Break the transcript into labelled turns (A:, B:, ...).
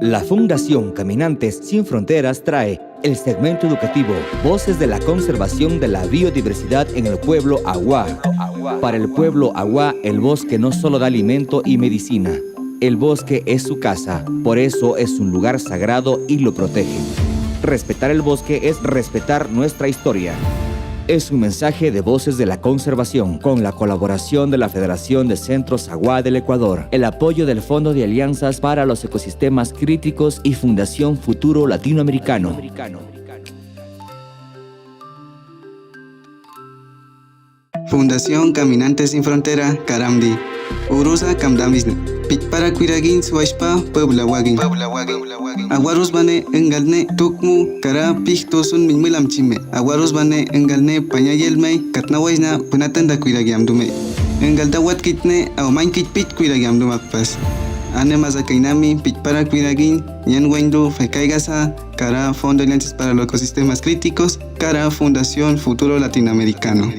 A: La Fundación Caminantes Sin Fronteras trae el segmento educativo Voces de la Conservación de la Biodiversidad en el Pueblo Aguá. Para el pueblo Aguá, el bosque no solo da alimento y medicina. El bosque es su casa, por eso es un lugar sagrado y lo protege. Respetar el bosque es respetar nuestra historia. Es un mensaje de Voces de la Conservación, con la colaboración de la Federación de Centros Aguá del Ecuador, el apoyo del Fondo de Alianzas para los Ecosistemas Críticos y Fundación Futuro Latinoamericano.
B: Fundación Caminantes Sin Frontera, Karamdi. Urusa Kamdamisne. Pitpara Kuiragin Suashpa Puebla Wagin. Aguarus bane engalne tukmu kara pihtosun minmulam chime. Aguarus bane engalne pañayelmei katnawaisna punatanda kuiragiamdume. Engalda watkitne au mankit pit kuiragiamdumakpas. Ane mazakainami pitpara kuiragin yanwendu fekaigasa kara Fondo de Alianzas para los Ecosistemas Críticos, kara Fundación Futuro Latinoamericano.